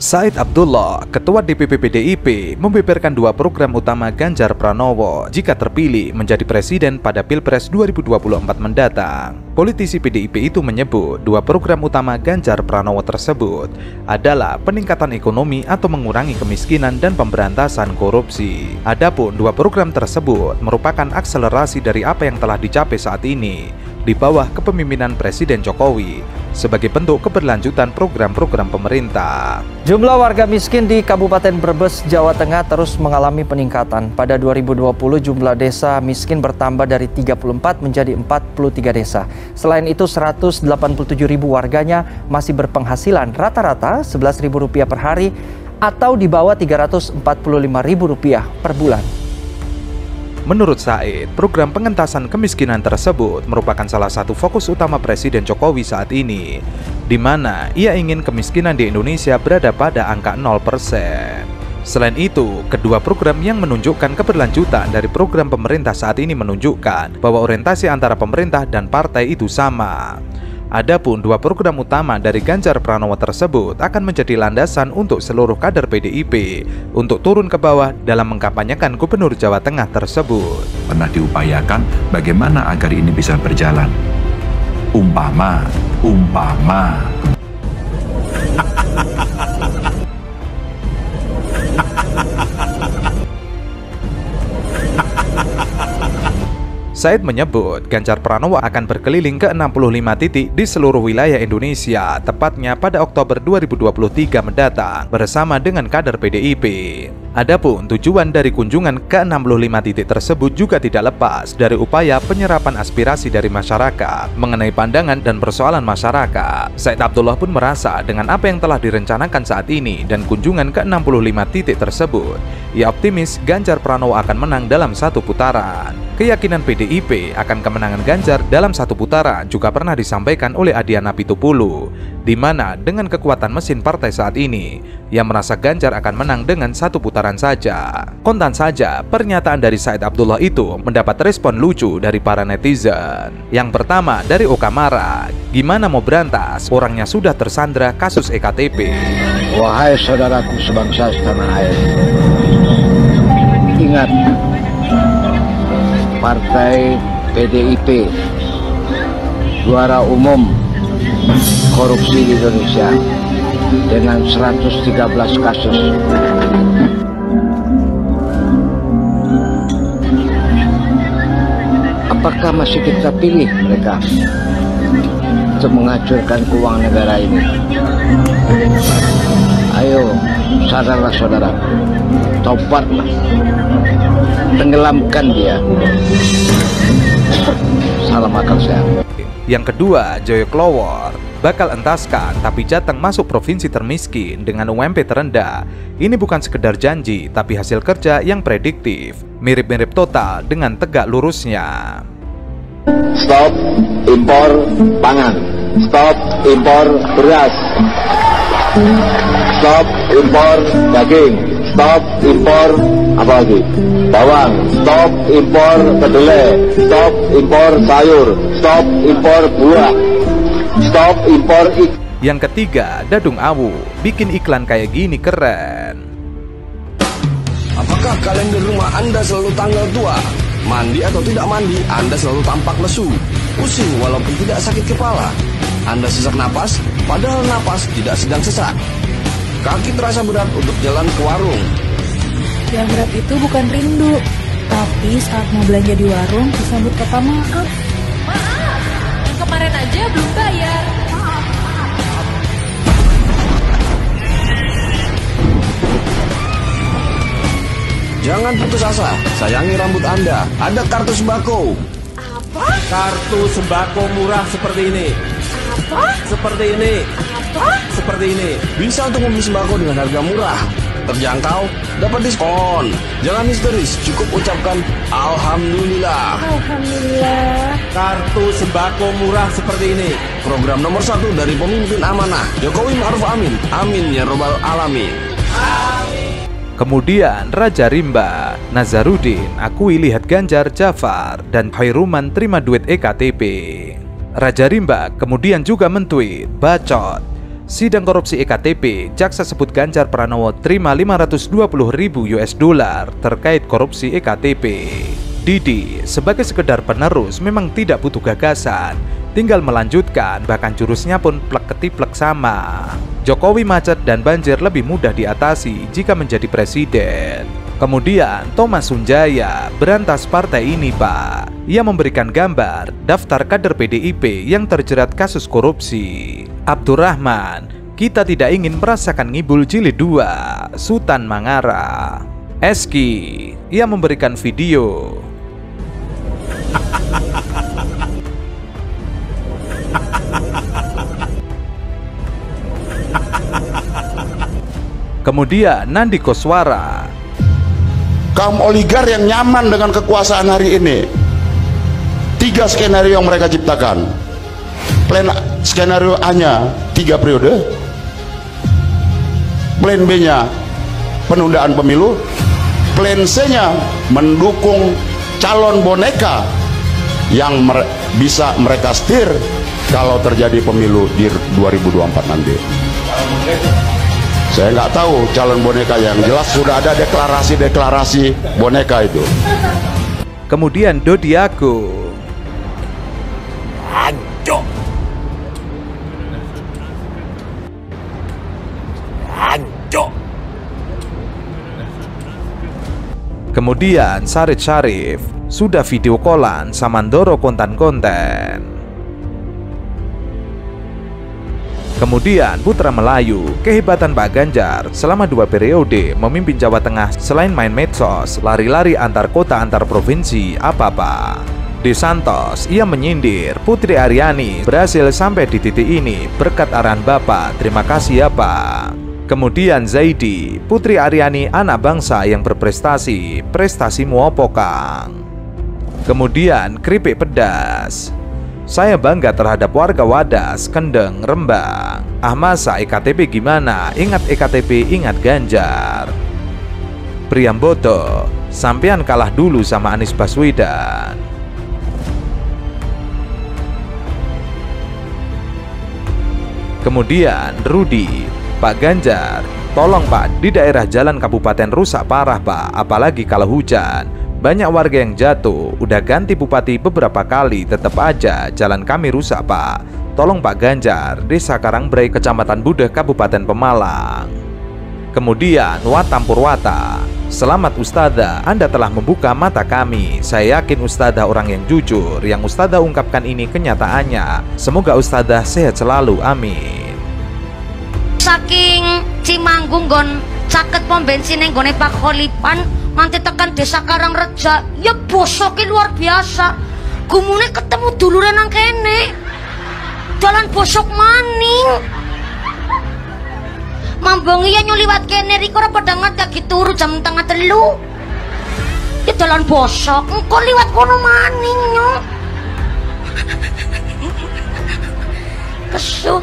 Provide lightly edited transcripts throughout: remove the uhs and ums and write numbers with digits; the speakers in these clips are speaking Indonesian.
Said Abdullah, Ketua DPP PDIP, membeberkan dua program utama Ganjar Pranowo jika terpilih menjadi presiden pada Pilpres 2024 mendatang. Politisi PDIP itu menyebut dua program utama Ganjar Pranowo tersebut adalah peningkatan ekonomi atau mengurangi kemiskinan dan pemberantasan korupsi. Adapun dua program tersebut merupakan akselerasi dari apa yang telah dicapai saat ini di bawah kepemimpinan Presiden Jokowi sebagai bentuk keberlanjutan program-program pemerintah. Jumlah warga miskin di Kabupaten Brebes, Jawa Tengah terus mengalami peningkatan. Pada 2020 jumlah desa miskin bertambah dari 34 menjadi 43 desa. Selain itu 187.000 warganya masih berpenghasilan rata-rata Rp11.000 per hari atau di bawah Rp345.000 per bulan. Menurut Said, program pengentasan kemiskinan tersebut merupakan salah satu fokus utama Presiden Jokowi saat ini, di mana ia ingin kemiskinan di Indonesia berada pada angka 0%. Selain itu, kedua program yang menunjukkan keberlanjutan dari program pemerintah saat ini menunjukkan bahwa orientasi antara pemerintah dan partai itu sama. Adapun dua program utama dari Ganjar Pranowo tersebut akan menjadi landasan untuk seluruh kader PDIP untuk turun ke bawah dalam mengkampanyekan Gubernur Jawa Tengah tersebut. Pernah diupayakan bagaimana agar ini bisa berjalan. Umpama. Said menyebut Ganjar Pranowo akan berkeliling ke 65 titik di seluruh wilayah Indonesia, tepatnya pada Oktober 2023 mendatang bersama dengan kader PDIP. Adapun tujuan dari kunjungan ke 65 titik tersebut juga tidak lepas dari upaya penyerapan aspirasi dari masyarakat mengenai pandangan dan persoalan masyarakat. Said Abdullah pun merasa dengan apa yang telah direncanakan saat ini dan kunjungan ke 65 titik tersebut, ia optimis Ganjar Pranowo akan menang dalam satu putaran. Keyakinan PDIP akan kemenangan Ganjar dalam satu putaran juga pernah disampaikan oleh Adiana Pitupulu, di mana dengan kekuatan mesin partai saat ini, ia merasa Ganjar akan menang dengan satu putaran saja. Kontan saja, pernyataan dari Said Abdullah itu mendapat respon lucu dari para netizen. Yang pertama dari Okamara, gimana mau berantas, orangnya sudah tersandra kasus EKTP. Wahai saudaraku sebangsa setanah air, ingat, Partai PDIP juara umum korupsi di Indonesia dengan 113 kasus. Apakah masih kita pilih mereka untuk menghancurkan keuangan negara ini? Ayo, sadarlah saudara, tobatlah, tenggelamkan dia. Salam akal sehat. Yang kedua, Joyo Klowor, bakal entaskan tapi Jateng masuk provinsi termiskin dengan UMP terendah. Ini bukan sekedar janji, tapi hasil kerja yang prediktif, mirip-mirip total dengan tegak lurusnya. Stop impor pangan, stop impor beras, stop impor daging, stop impor apa lagi? Bawang, stop impor kedelai, stop impor sayur, stop impor buah, stop impor ikan. Yang ketiga, Dadung Awu, bikin iklan kayak gini keren. Apakah kalender rumah Anda selalu tanggal tua? Mandi atau tidak mandi, Anda selalu tampak lesu, pusing walaupun tidak sakit kepala. Anda sesak napas, padahal napas tidak sedang sesak. Kaki terasa berat untuk jalan ke warung. Yang berat itu bukan rindu, tapi saat mau belanja di warung disambut kata maaf. Maaf, yang kemarin aja belum bayar. Jangan putus asa, sayangi rambut Anda. Ada kartu sembako. Apa? Kartu sembako murah seperti ini. Apa? Seperti ini. Apa? Seperti ini. Bisa untuk membeli sembako dengan harga murah, terjangkau, dapat diskon. Jangan histeris, cukup ucapkan Alhamdulillah. Alhamdulillah. Kartu sembako murah seperti ini. Program nomor 1 dari pemimpin amanah Jokowi Ma'ruf Amin. Amin ya robbal alamin. Kemudian Raja Rimba, Nazarudin akui lihat Ganjar, Jafar, dan Khairuman terima duit EKTP. Raja Rimba kemudian juga mentweet, bacot, Sidang korupsi EKTP, jaksa sebut Ganjar Pranowo terima 520.000 US dollar terkait korupsi EKTP. Didi, sebagai sekedar penerus memang tidak butuh gagasan, tinggal melanjutkan, bahkan jurusnya pun plek-ketiplek sama. Jokowi macet dan banjir lebih mudah diatasi jika menjadi presiden. Kemudian Thomas Sunjaya, berantas partai ini Pak. Ia memberikan gambar daftar kader PDIP yang terjerat kasus korupsi. Abdurrahman, kita tidak ingin merasakan ngibul jilid 2, Sultan Mangara. Eski, ia memberikan video. Kemudian Nandi Koswara, kaum oligar yang nyaman dengan kekuasaan hari ini, 3 skenario yang mereka ciptakan. Plan skenario A-nya 3 periode, plan B-nya penundaan pemilu, plan C-nya mendukung calon boneka yang bisa mereka setir kalau terjadi pemilu di 2024 nanti. Saya nggak tahu calon boneka, yang jelas sudah ada deklarasi boneka itu. Kemudian Dodi Agung, Hancur. kemudian Sarid Syarif, sudah video callan Samandoro konten-konten. Kemudian Putra Melayu, kehebatan Pak Ganjar selama 2 periode memimpin Jawa Tengah selain main medsos, lari-lari antar kota antar provinsi, apa-apa. Di Santos, ia menyindir Putri Aryani berhasil sampai di titik ini berkat arahan Bapak, terima kasih ya Pak. Kemudian Zaidi, Putri Aryani anak bangsa yang berprestasi, prestasimu opo Kang. Kemudian Keripik Pedas, saya bangga terhadap warga Wadas, Kendeng, Rembang. Ah masa EKTP gimana? Ingat EKTP, ingat Ganjar. Priambodo, sampean kalah dulu sama Anies Baswedan. Kemudian Rudi, Pak Ganjar, tolong Pak, di daerah jalan kabupaten rusak parah Pak, apalagi kalau hujan. Banyak warga yang jatuh, udah ganti bupati beberapa kali, tetap aja jalan kami rusak Pak. Tolong Pak Ganjar, Desa Karangbrei, Kecamatan Budeh, Kabupaten Pemalang. Kemudian Watam Purwata, selamat Ustadzah, Anda telah membuka mata kami. Saya yakin Ustadzah orang yang jujur, yang Ustadzah ungkapkan ini kenyataannya. Semoga Ustadzah sehat selalu, amin. Saking Cimanggung gon caket pom bensin yang gone Pak Kholipan, nanti tekan Desa Karangreja, ya bosoknya luar biasa. Gumune ketemu duluran nang kene, jalan bosok maning. Mambongi ya nyuliwat kene riko ora padha ngataki turu jam 2:30. Ya jalan bosok, engko liwat kono maning yo. Kesuh.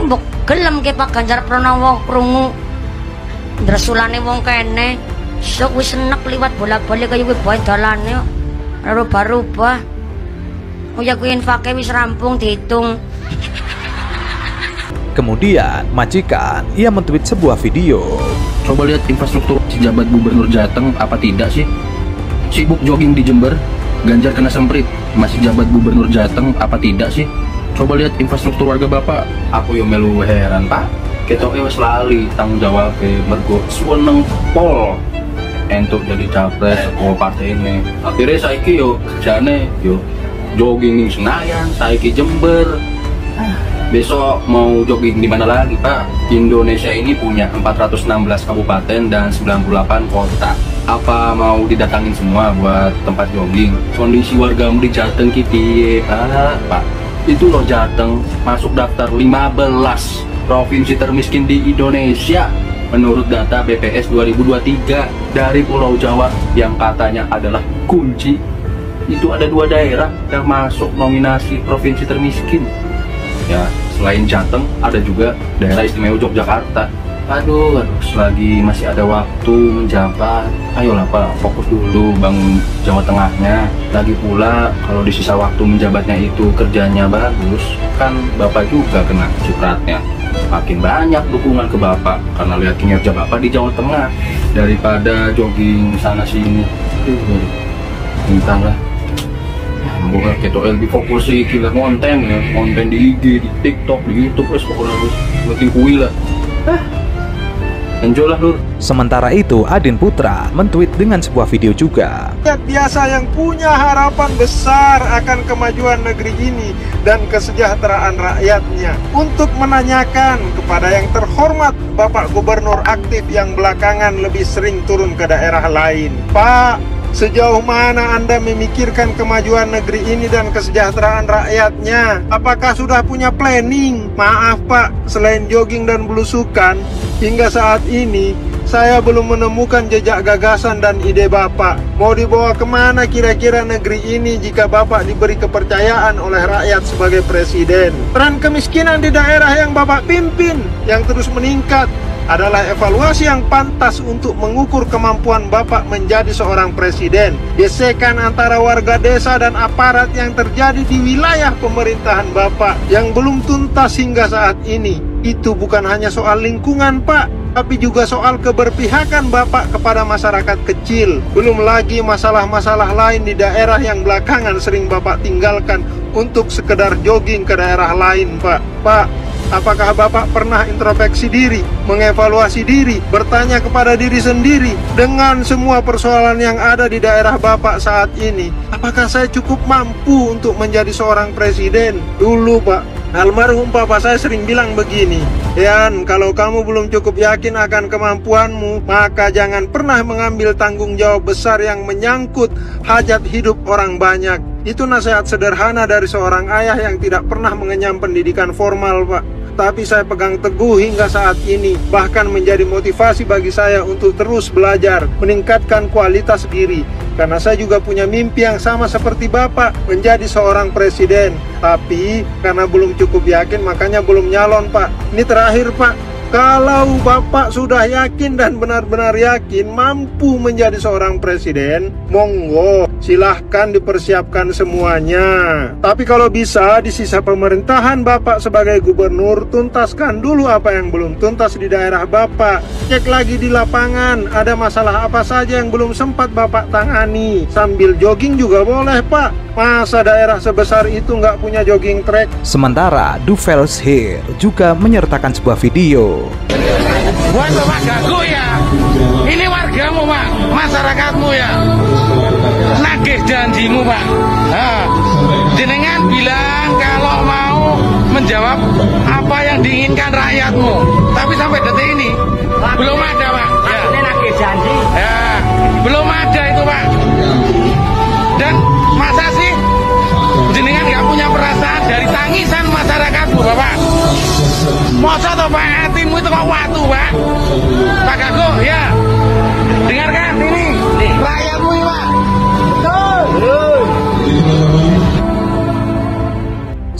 Mbok gelem ke Pak Ganjar Pranowo krungu dresulane wong kene. Sok wis enek liwat bolak-balik kaya kuwi bae dalane kok. Ora rubah-rubah. Oh ya kuwi infake wis rampung dihitung. Kemudian majikan, ia mentweet sebuah video. Coba lihat infrastruktur jabat gubernur Jateng apa tidak sih? Sibuk jogging di Jember, Ganjar kena semprit. Masih jabat gubernur Jateng apa tidak sih? Coba lihat infrastruktur warga Bapak. Aku yang melu heran Pak. Ketoke wis lali tanggung jawab mergo seneng pol entuk jadi capres sekolah partai ini. Akhirnya saiki yo kerjane yo jogging di Senayan, saiki Jember. Besok mau jogging di mana lagi Pak? Indonesia ini punya 416 kabupaten dan 98 kota. Apa mau didatangin semua buat tempat jogging? Kondisi wargamu di Jateng ki piye Pak? Itu loh Jateng masuk daftar 15 provinsi termiskin di Indonesia menurut data BPS 2023. Dari Pulau Jawa yang katanya adalah kunci, itu ada 2 daerah yang masuk nominasi provinsi termiskin. Ya, selain Jateng ada juga daerah istimewa Yogyakarta. Aduh, selagi masih ada waktu menjabat, ayolah Pak, fokus dulu bangun Jawa Tengahnya. Lagi pula kalau di sisa waktu menjabatnya itu kerjanya bagus, kan Bapak juga kena cipratnya. makin banyak dukungan ke Bapak karena lihat kinerja Bapak di Jawa Tengah daripada jogging sana sini. Entahlah. Bukan kita lebih fokus sih kira konten ya, konten di IG, di TikTok, di YouTube, wes pokoknya wes ngerti kui lah. Enjoy lah Lur. Sementara itu, Adin Putra mentweet dengan sebuah video juga. Rakyat biasa yang punya harapan besar akan kemajuan negeri ini dan kesejahteraan rakyatnya. Untuk menanyakan kepada yang terhormat Bapak Gubernur aktif yang belakangan lebih sering turun ke daerah lain. Pak, sejauh mana Anda memikirkan kemajuan negeri ini dan kesejahteraan rakyatnya? Apakah sudah punya planning? Maaf Pak, selain jogging dan belusukan, hingga saat ini saya belum menemukan jejak gagasan dan ide Bapak. Mau dibawa kemana kira-kira negeri ini jika Bapak diberi kepercayaan oleh rakyat sebagai presiden? Tren kemiskinan di daerah yang Bapak pimpin yang terus meningkat adalah evaluasi yang pantas untuk mengukur kemampuan Bapak menjadi seorang presiden. Gesekan antara warga desa dan aparat yang terjadi di wilayah pemerintahan Bapak yang belum tuntas hingga saat ini, itu bukan hanya soal lingkungan Pak, tapi juga soal keberpihakan Bapak kepada masyarakat kecil. Belum lagi masalah-masalah lain di daerah yang belakangan sering Bapak tinggalkan untuk sekedar jogging ke daerah lain Pak. Pak, apakah Bapak pernah introspeksi diri, mengevaluasi diri, bertanya kepada diri sendiri dengan semua persoalan yang ada di daerah Bapak saat ini? Apakah saya cukup mampu untuk menjadi seorang presiden? Dulu Pak, almarhum papa saya sering bilang begini, Yan, kalau kamu belum cukup yakin akan kemampuanmu, maka jangan pernah mengambil tanggung jawab besar yang menyangkut hajat hidup orang banyak. Itu nasihat sederhana dari seorang ayah yang tidak pernah mengenyam pendidikan formal Pak. Tapi saya pegang teguh hingga saat ini, bahkan menjadi motivasi bagi saya untuk terus belajar, meningkatkan kualitas diri. Karena saya juga punya mimpi yang sama seperti Bapak, menjadi seorang presiden. Tapi karena belum cukup yakin, makanya belum nyalon Pak. Ini terakhir Pak, kalau Bapak sudah yakin dan benar-benar yakin mampu menjadi seorang presiden, monggo silahkan dipersiapkan semuanya. Tapi kalau bisa di sisa pemerintahan Bapak sebagai gubernur, tuntaskan dulu apa yang belum tuntas di daerah Bapak. Cek lagi di lapangan, ada masalah apa saja yang belum sempat Bapak tangani. Sambil jogging juga boleh Pak. Masa daerah sebesar itu nggak punya jogging track? Sementara Duvels Here juga menyertakan sebuah video. Buat Bapak Gago ya, ini wargamu Pak, masyarakatmu ya, nagih janjimu Pak. Nah, jenengan bilang kalau mau menjawab apa yang diinginkan rakyatmu, tapi sampai detik ini belum ada Pak. Ya. Nagih janji. Ya, belum ada itu Pak. Dan masa sih jenengan nggak punya perasaan dari tangisan masyarakatmu Bapak? Masa toh Pak, hatimu itu kok watu Pak? Pak Gago ya, dengarkan ini rakyatmu ya Pak. Betul.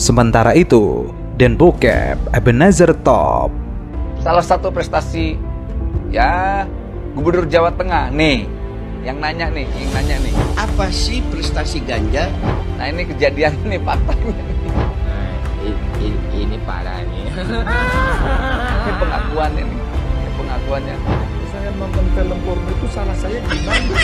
Sementara itu, Den Bokep Ebenezer Top, salah satu prestasi ya Gubernur Jawa Tengah nih. Yang nanya nih, apa sih prestasi Ganjar? Nah ini kejadian nih, faktanya. Ini parah nih. Ini pengakuannya nih, pengakuannya. Saya nonton film porno itu salah saya gimana?